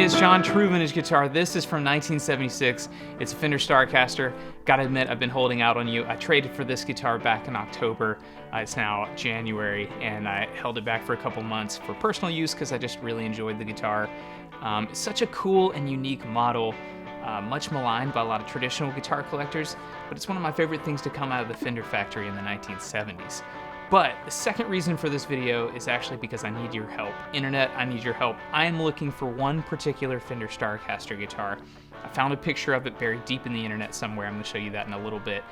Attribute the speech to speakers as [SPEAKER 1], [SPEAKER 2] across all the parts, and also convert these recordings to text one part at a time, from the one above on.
[SPEAKER 1] Hey, it's John, True Vintage Guitar. This is from 1976. It's a Fender Starcaster. Gotta admit, I've been holding out on you. I traded for this guitar back in October. It's now January, and I held it back for a couple months for personal use because I just really enjoyed the guitar. It's such a cool and unique model, much maligned by a lot of traditional guitar collectors, but it's one of my favorite things to come out of the Fender factory in the 1970s. But the second reason for this video is actually because I need your help. Internet, I need your help. I am looking for one particular Fender Starcaster guitar. I found a picture of it buried deep in the internet somewhere. I'm going to show you that in a little bit.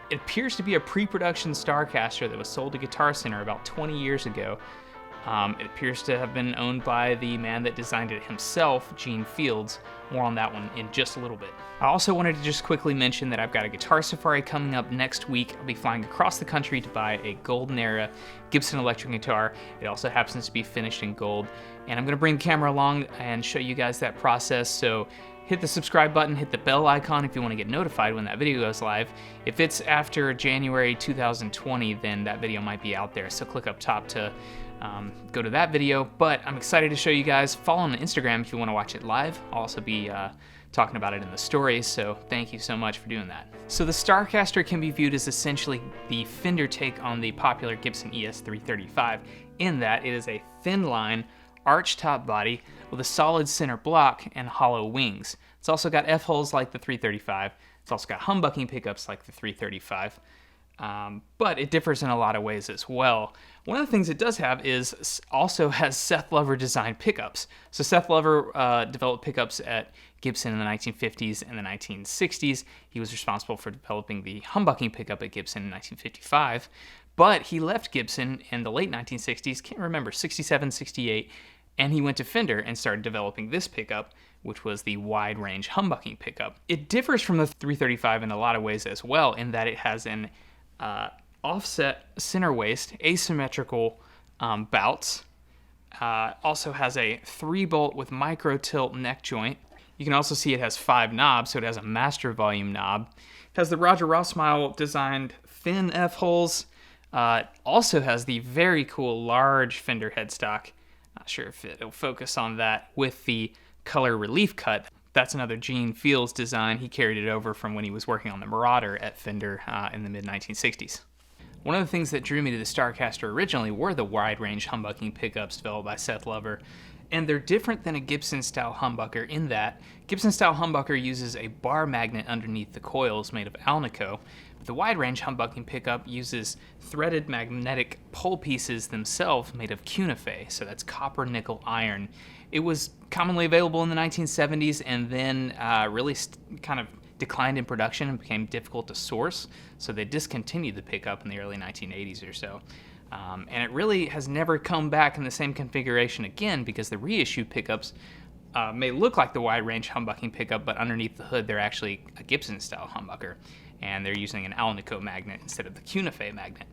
[SPEAKER 1] It appears to be a pre-production Starcaster that was sold to Guitar Center about 20 years ago. It appears to have been owned by the man that designed it himself, Gene Fields. More on that one in just a little bit. I also wanted to just quickly mention that I've got a guitar safari coming up next week. I'll be flying across the country to buy a golden era Gibson electric guitar. It also happens to be finished in gold. And I'm going to bring the camera along and show you guys that process. So hit the subscribe button, hit the bell icon if you want to get notified when that video goes live. If it's after January 2020, then that video might be out there. So click up top to go to that video. But I'm excited to show you guys. Follow on Instagram if you want to watch it live. I'll also be talking about it in the stories, so thank you so much for doing that. So the Starcaster can be viewed as essentially the Fender take on the popular Gibson ES335, in that it is a thin line, arch top body with a solid center block and hollow wings. It's also got F-holes like the 335. It's also got humbucking pickups like the 335. But it differs in a lot of ways as well. One of the things it does have is also has Seth Lover designed pickups. So Seth Lover developed pickups at Gibson in the 1950s and the 1960s. He was responsible for developing the humbucking pickup at Gibson in 1955. But he left Gibson in the late 1960s, can't remember, 67, 68, and he went to Fender and started developing this pickup, which was the wide range humbucking pickup. It differs from the 335 in a lot of ways as well, in that it has an offset center waist, asymmetrical bouts, also has a 3-bolt with micro tilt neck joint. You can also see it has 5 knobs, so it has a master volume knob. It has the Roger Rossmile designed thin F-holes. Also has the very cool large Fender headstock. Not sure if it'll focus on that, with the color relief cut. That's another Gene Fields design. He carried it over from when he was working on the Marauder at Fender in the mid-1960s. One of the things that drew me to the Starcaster originally were the wide-range humbucking pickups developed by Seth Lover. And they're different than a Gibson-style humbucker in that Gibson-style humbucker uses a bar magnet underneath the coils made of Alnico. But the wide-range humbucking pickup uses threaded magnetic pole pieces themselves made of cuneife, so that's copper, nickel, iron. It was commonly available in the 1970s and then really kind of declined in production and became difficult to source, so they discontinued the pickup in the early 1980s or so. And it really has never come back in the same configuration again, because the reissued pickups may look like the wide-range humbucking pickup, but underneath the hood they're actually a Gibson-style humbucker, and they're using an Alnico magnet instead of the cuneife magnet.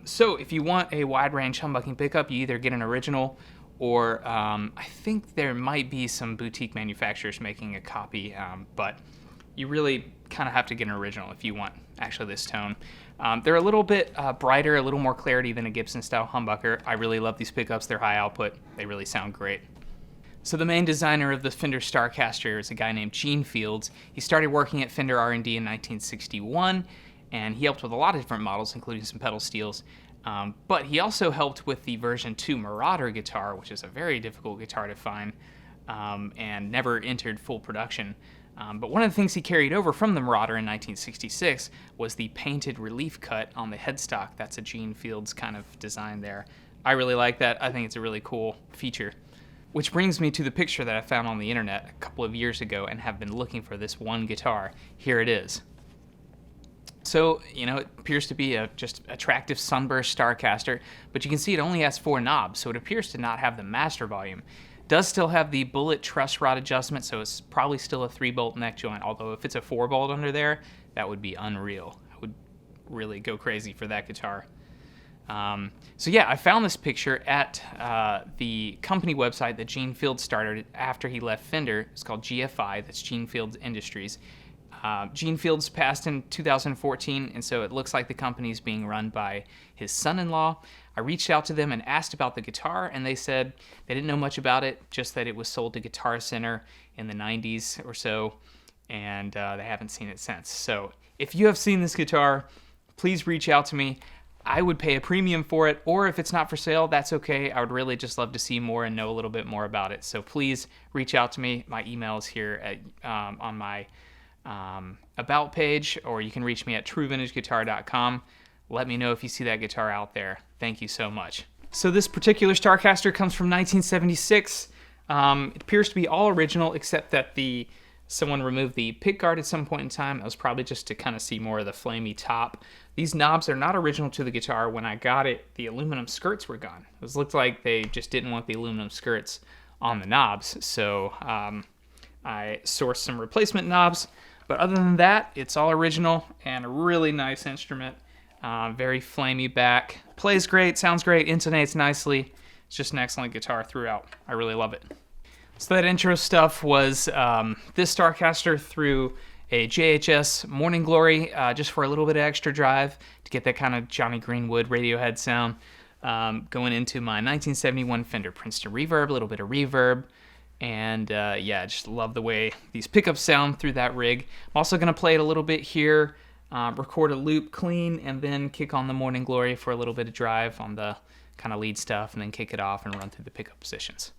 [SPEAKER 1] So if you want a wide-range humbucking pickup, you either get an original, or I think there might be some boutique manufacturers making a copy, but you really kind of have to get an original if you want actually this tone. They're a little bit brighter, a little more clarity than a Gibson-style humbucker. I really love these pickups. They're high output. They really sound great. So the main designer of the Fender Starcaster is a guy named Gene Fields. He started working at Fender R&D in 1961, and he helped with a lot of different models, including some pedal steels. But he also helped with the version 2 Marauder guitar, which is a very difficult guitar to find, and never entered full production. But one of the things he carried over from the Marauder in 1966 was the painted relief cut on the headstock. That's a Gene Fields kind of design there. I really like that. I think it's a really cool feature. Which brings me to the picture that I found on the internet a couple of years ago and have been looking for this one guitar. Here it is. So, you know, it appears to be a just attractive sunburst Starcaster, but you can see it only has 4 knobs, so it appears to not have the master volume. Does still have the bullet truss rod adjustment, so it's probably still a 3-bolt neck joint, although if it's a 4-bolt under there, that would be unreal. I would really go crazy for that guitar. So yeah, I found this picture at the company website that Gene Fields started after he left Fender. It's called GFI, that's Gene Fields Industries. Gene Fields passed in 2014, and so it looks like the company's being run by his son-in-law. I reached out to them and asked about the guitar, and they said they didn't know much about it, just that it was sold to Guitar Center in the 90s or so, and they haven't seen it since. So if you have seen this guitar, please reach out to me. I would pay a premium for it, or if it's not for sale, that's okay. I would really just love to see more and know a little bit more about it. So please reach out to me. My email is here at, on my about page, or you can reach me at truevintageguitar.com. Let me know if you see that guitar out there. Thank you so much. So this particular Starcaster comes from 1976. It appears to be all original, except that someone removed the pickguard at some point in time. That was probably just to kind of see more of the flamey top. These knobs are not original to the guitar. When I got it, the aluminum skirts were gone. It looked like they just didn't want the aluminum skirts on the knobs. So I sourced some replacement knobs. But other than that, it's all original and a really nice instrument. Very flamey back. Plays great, sounds great, intonates nicely. It's just an excellent guitar throughout. I really love it. So that intro stuff was this Starcaster through a JHS Morning Glory, just for a little bit of extra drive to get that kind of Johnny Greenwood Radiohead sound. Going into my 1971 Fender Princeton Reverb, a little bit of reverb. And yeah, just love the way these pickups sound through that rig. I'm also going to play it a little bit here, record a loop clean, and then kick on the Morning Glory for a little bit of drive on the kind of lead stuff, and then kick it off and run through the pickup positions.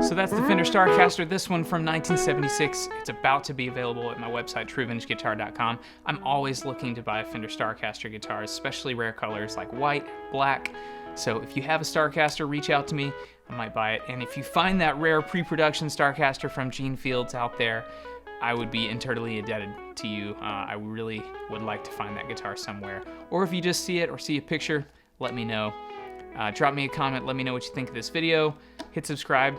[SPEAKER 1] So that's the Fender Starcaster, this one from 1976. It's about to be available at my website, truevintageguitar.com. I'm always looking to buy a Fender Starcaster guitar, especially rare colors like white, black. So if you have a Starcaster, reach out to me. I might buy it. And if you find that rare pre-production Starcaster from Gene Fields out there, I would be eternally indebted to you. I really would like to find that guitar somewhere. Or if you just see it or see a picture, let me know. Drop me a comment, let me know what you think of this video. Hit subscribe.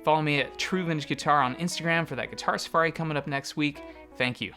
[SPEAKER 1] Follow me at True Vintage Guitar on Instagram for that guitar safari coming up next week. Thank you.